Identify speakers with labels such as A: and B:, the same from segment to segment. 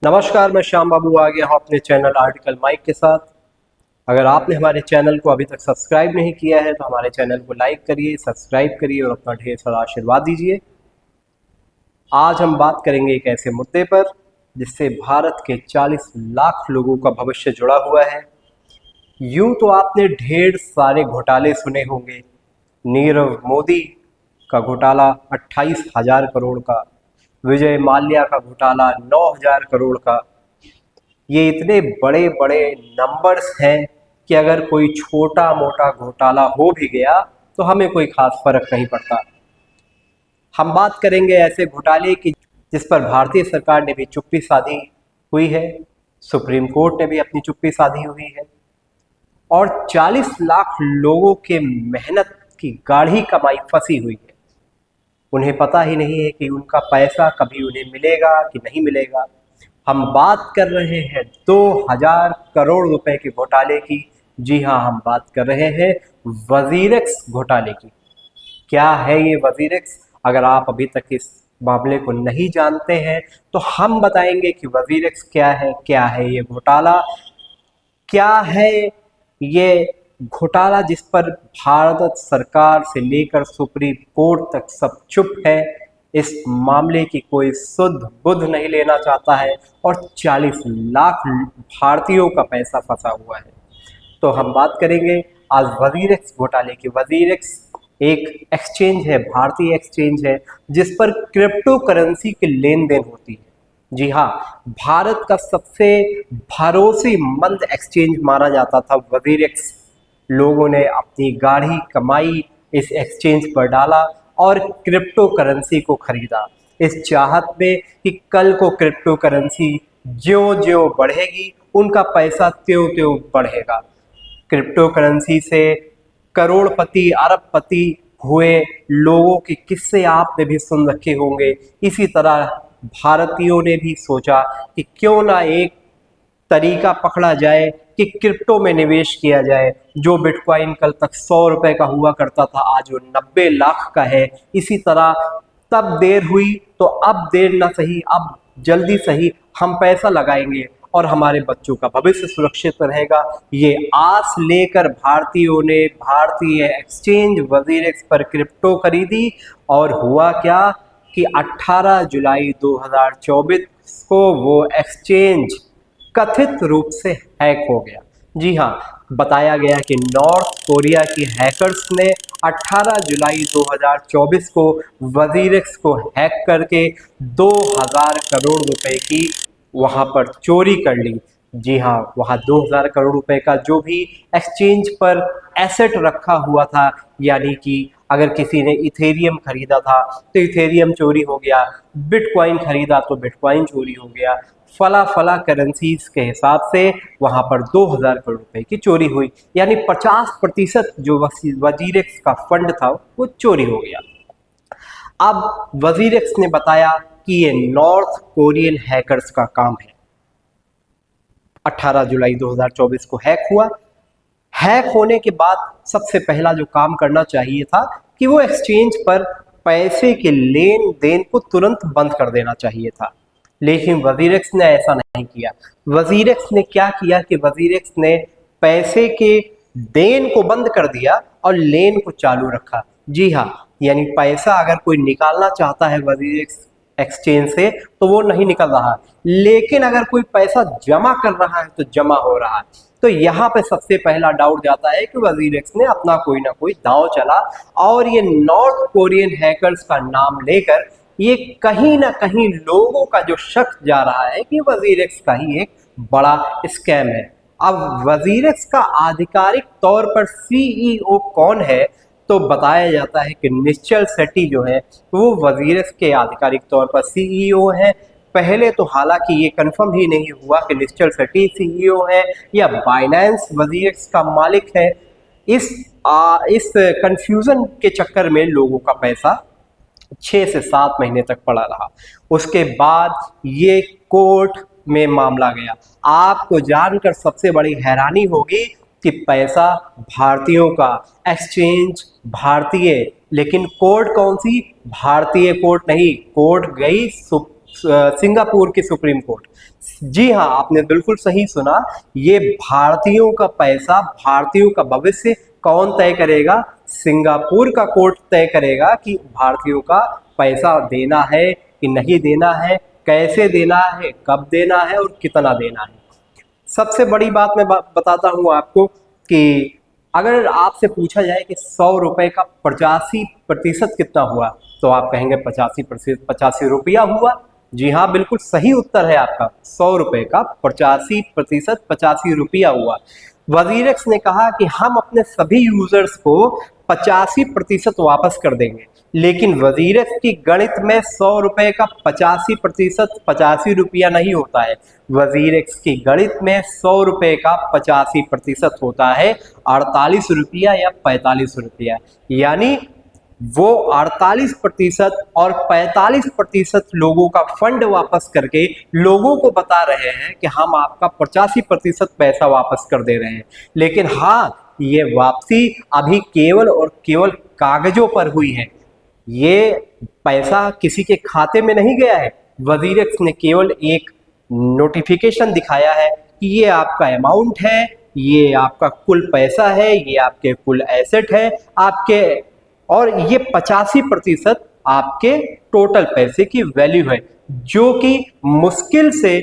A: नमस्कार, मैं श्याम बाबू आ गया हूँ अपने चैनल आर्टिकल माइक के साथ। अगर आपने हमारे चैनल को अभी तक सब्सक्राइब नहीं किया है तो हमारे चैनल को लाइक करिए, सब्सक्राइब करिए और अपना ढेर सारा आशीर्वाद दीजिए। आज हम बात करेंगे एक ऐसे मुद्दे पर जिससे भारत के 40 लाख लोगों का भविष्य जुड़ा हुआ है। यूं तो आपने ढेर सारे घोटाले सुने होंगे। नीरव मोदी का घोटाला 28,000 करोड़ का, विजय माल्या का घोटाला 9,000 करोड़ का। ये इतने बड़े बड़े नंबर्स हैं कि अगर कोई छोटा मोटा घोटाला हो भी गया तो हमें कोई खास फर्क नहीं पड़ता। हम बात करेंगे ऐसे घोटाले की जिस पर भारतीय सरकार ने भी चुप्पी साधी हुई है, सुप्रीम कोर्ट ने भी अपनी चुप्पी साधी हुई है और 40 लाख लोगों के मेहनत की गाढ़ी कमाई फंसी हुई है। उन्हें पता ही नहीं है कि उनका पैसा कभी उन्हें मिलेगा कि नहीं मिलेगा। हम बात कर रहे हैं 2,000 करोड़ रुपए के घोटाले की। जी हाँ, हम बात कर रहे हैं वजीरेक्स घोटाले की। क्या है ये वजीरेक्स? अगर आप अभी तक इस मामले को नहीं जानते हैं तो हम बताएंगे कि वजीरेक्स क्या है ये घोटाला, क्या है ये घोटाला जिस पर भारत सरकार से लेकर सुप्रीम कोर्ट तक सब चुप है। इस मामले की कोई सुध बुध नहीं लेना चाहता है और 40 लाख भारतीयों का पैसा फंसा हुआ है। तो हम बात करेंगे आज वजीरेक्स घोटाले की। वजीरेक्स एक एक्सचेंज है, भारतीय एक्सचेंज है जिस पर क्रिप्टो करेंसी के लेन देन होती है। जी हाँ, भारत का सबसे भरोसेमंद एक्सचेंज माना जाता था वजीरेक्स। लोगों ने अपनी गाढ़ी कमाई इस एक्सचेंज पर डाला और क्रिप्टो करेंसी को खरीदा, इस चाहत में कि कल को क्रिप्टो करेंसी ज्यों ज्यों बढ़ेगी उनका पैसा त्यों त्यों बढ़ेगा। क्रिप्टो करेंसी से करोड़पति अरबपति हुए लोगों के किस्से आपने भी सुन रखे होंगे। इसी तरह भारतीयों ने भी सोचा कि क्यों ना एक तरीका पकड़ा जाए कि क्रिप्टो में निवेश किया जाए। जो बिटकॉइन कल तक 100 रुपए का हुआ करता था आज वो 90 लाख का है। इसी तरह तब देर हुई तो अब देर ना सही, अब जल्दी सही हम पैसा लगाएंगे और हमारे बच्चों का भविष्य सुरक्षित रहेगा। ये आस लेकर भारतीयों ने भारतीय एक्सचेंज वजीरेक्स पर क्रिप्टो खरीदी और हुआ क्या कि 18 जुलाई 2024 को वो एक्सचेंज कथित रूप से हैक हो गया। जी हाँ, बताया गया कि नॉर्थ कोरिया की हैकर्स ने 18 जुलाई 2024 को वजीरेक्स को हैक करके 2,000 करोड़ रुपए की वहां पर चोरी कर ली। जी हाँ, वहां 2,000 करोड़ रुपए का जो भी एक्सचेंज पर एसेट रखा हुआ था, यानी कि अगर किसी ने इथेरियम खरीदा था तो इथेरियम चोरी हो गया, बिटकॉइन खरीदा तो बिटकॉइन चोरी हो गया, फला फला करेंसीज के हिसाब से वहां पर 2,000 करोड़ रुपए की चोरी हुई। यानी 50% जो वजीरेक्स का फंड था वो चोरी हो गया। अब वजीरेक्स ने बताया कि ये नॉर्थ कोरियन हैकर्स का काम है। 18 जुलाई 2024 को हैक हुआ। हैक होने के बाद सबसे पहला जो काम करना चाहिए था कि वो एक्सचेंज पर पैसे के लेन देन को तुरंत बंद कर देना चाहिए था, लेकिन वजीरेक्स ने ऐसा नहीं किया। वजीरेक्स ने क्या किया कि वजीरेक्स ने पैसे के देन को बंद कर दिया और लेन को चालू रखा। जी हाँ, यानी पैसा अगर कोई निकालना चाहता है वजीरेक्स एक्सचेंज से तो वो नहीं निकल रहा, लेकिन अगर कोई पैसा जमा कर रहा है तो जमा हो रहा है। तो यहाँ पे सबसे पहला डाउट जाता है कि वजीरेक्स ने अपना कोई ना कोई दांव चला और ये नॉर्थ कोरियन हैकर्स का नाम लेकर ये कहीं ना कहीं लोगों का जो शक जा रहा है कि वजीरेक्स का ही एक बड़ा स्कैम है। अब वजीरेक्स का आधिकारिक तौर पर सीईओ कौन है तो बताया जाता है कि निश्चल शेट्टी जो है वो वजीरेक्स के आधिकारिक तौर पर सीईओ है। पहले तो हालांकि ये कंफर्म ही नहीं हुआ कि निश्चल शेट्टी सीईओ है या बाइनेंस वजीरेक्स का मालिक है। इस कंफ्यूजन के चक्कर में लोगों का पैसा 6 से 7 महीने तक पड़ा रहा। उसके बाद ये कोर्ट में मामला गया। आपको जानकर सबसे बड़ी हैरानी होगी कि पैसा भारतीयों का, एक्सचेंज भारतीय, लेकिन कोर्ट कौन सी? भारतीय कोर्ट नहीं, कोर्ट गई सिंगापुर की सुप्रीम कोर्ट। जी हाँ, आपने बिल्कुल सही सुना। ये भारतीयों का पैसा, भारतीयों का भविष्य कौन तय करेगा? सिंगापुर का कोर्ट तय करेगा कि भारतीयों का पैसा देना है कि नहीं देना है, कैसे देना है, कब देना है और कितना देना है। सबसे बड़ी बात मैं बताता हूँ आपको कि अगर आपसे पूछा जाए कि 100 रुपए का 85% कितना हुआ, तो आप कहेंगे 85% 85 रुपया हुआ। जी हाँ, बिल्कुल सही उत्तर है आपका। 100 रुपए का 85% 85 रुपया हुआ। वजीरेक्स ने कहा कि हम अपने सभी यूजर्स को 85% वापस कर देंगे, लेकिन वजीरेक्स की गणित में 100 रुपए का 85% 85 रुपया नहीं होता है। वजीरेक्स की गणित में 100 रुपए का 85% होता है 48 रुपया या 45 रुपया। यानी वो 48% और 45% लोगों का फंड वापस करके लोगों को बता रहे हैं कि हम आपका 85% पैसा वापस कर दे रहे हैं। लेकिन हाँ, ये वापसी अभी केवल और केवल कागजों पर हुई है। ये पैसा किसी के खाते में नहीं गया है। वजीरेक्स ने केवल एक नोटिफिकेशन दिखाया है कि ये आपका अमाउंट है, ये आपका कुल पैसा है, ये आपके कुल एसेट है आपके, और ये 85% आपके टोटल पैसे की वैल्यू है, जो कि मुश्किल से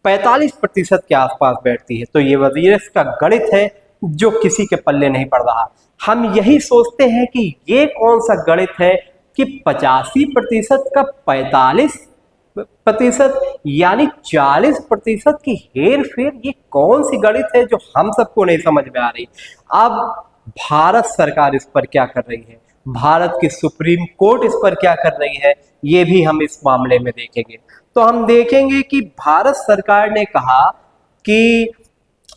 A: 45% के आसपास बैठती है। तो ये वजीरेक्स का गणित है जो किसी के पल्ले नहीं पड़ रहा। हम यही सोचते हैं कि ये कौन सा गणित है कि 85% का 45% यानी 40% की हेर फेर, ये कौन सी गणित है जो हम सबको नहीं समझ में आ रही। अब भारत सरकार इस पर क्या कर रही है, भारत की सुप्रीम कोर्ट इस पर क्या कर रही है, ये भी हम इस मामले में देखेंगे। तो हम देखेंगे कि भारत सरकार ने कहा कि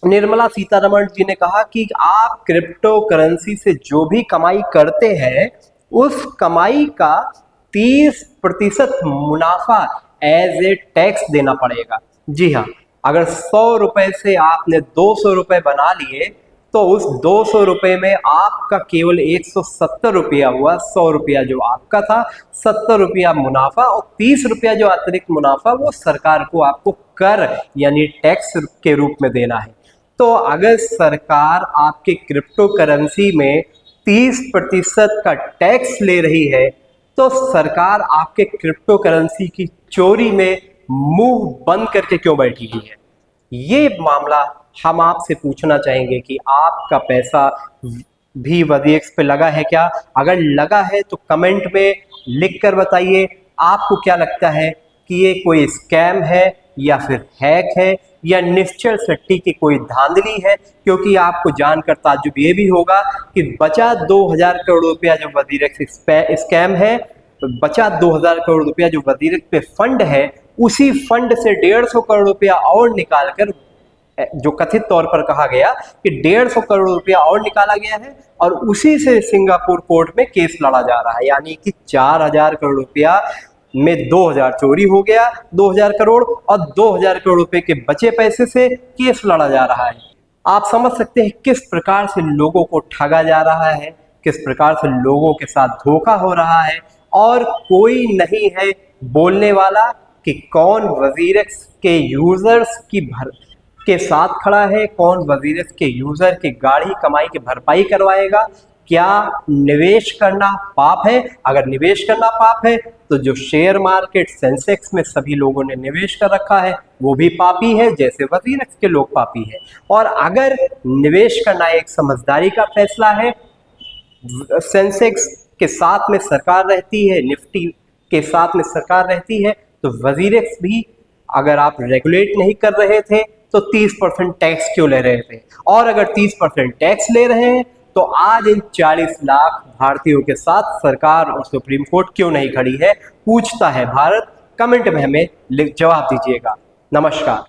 A: निर्मला सीतारमण जी ने कहा कि आप क्रिप्टो करेंसी से जो भी कमाई करते हैं उस कमाई का 30% मुनाफा एज ए टैक्स देना पड़ेगा। जी हाँ, अगर 100 रुपए से आपने 200 रुपए बना लिए तो उस 200 रुपए में आपका केवल 170 रुपया हुआ। 100 रुपया जो आपका था, 70 रुपया मुनाफा और 30 रुपया जो अतिरिक्त मुनाफा वो सरकार को आपको कर यानी टैक्स के रूप में देना है। तो अगर सरकार आपके क्रिप्टो करेंसी में 30% का टैक्स ले रही है तो सरकार आपके क्रिप्टो करेंसी की चोरी में मुंह बंद करके क्यों बैठी हुई है? ये मामला हम आपसे पूछना चाहेंगे कि आपका पैसा भी वजीरेक्स पे लगा है क्या? अगर लगा है तो कमेंट में लिख कर बताइए आपको क्या लगता है कि ये कोई स्कैम है या फिर हैक है या निश्चल सट्टी की कोई धांधली है। क्योंकि आपको जानकर ताज्जुब ये भी होगा कि बचा 2000 करोड़ रुपया जो वजीरेक्स स्कैम है, बचा 2000 करोड़ रुपया जो वजीरेक्स पे फंड है, उसी फंड से 150 करोड़ रुपया और निकालकर, जो कथित तौर पर कहा गया कि 150 करोड़ रुपया और निकाला गया है और उसी से सिंगापुर कोर्ट में केस लड़ा जा रहा है। यानी कि 4000 करोड़ रुपया में 2000 चोरी हो गया, 2000 करोड़, और 2000 करोड़ रुपए के बचे पैसे से केस लड़ा जा रहा है। आप समझ सकते हैं किस प्रकार से लोगों को ठगा जा रहा है, किस प्रकार से लोगों के साथ धोखा हो रहा है, और कोई नहीं है बोलने वाला कि कौन वजीरेक्स के यूजर्स के साथ खड़ा है, कौन वजीरेक्स के यूजर की गाढ़ी कमाई की भरपाई करवाएगा। क्या निवेश करना पाप है? अगर निवेश करना पाप है तो जो शेयर मार्केट सेंसेक्स में सभी लोगों ने निवेश कर रखा है वो भी पापी है, जैसे वजीरेक्स के लोग पापी है। और अगर निवेश करना एक समझदारी का फैसला है, सेंसेक्स के साथ में सरकार रहती है, निफ्टी के साथ में सरकार रहती है, तो वजीरेक्स भी अगर आप रेगुलेट नहीं कर रहे थे तो 30% टैक्स क्यों ले रहे थे? और अगर 30% टैक्स ले रहे हैं तो आज इन 40 लाख भारतीयों के साथ सरकार और सुप्रीम कोर्ट क्यों नहीं खड़ी है? पूछता है भारत। कमेंट में हमें जवाब दीजिएगा। नमस्कार।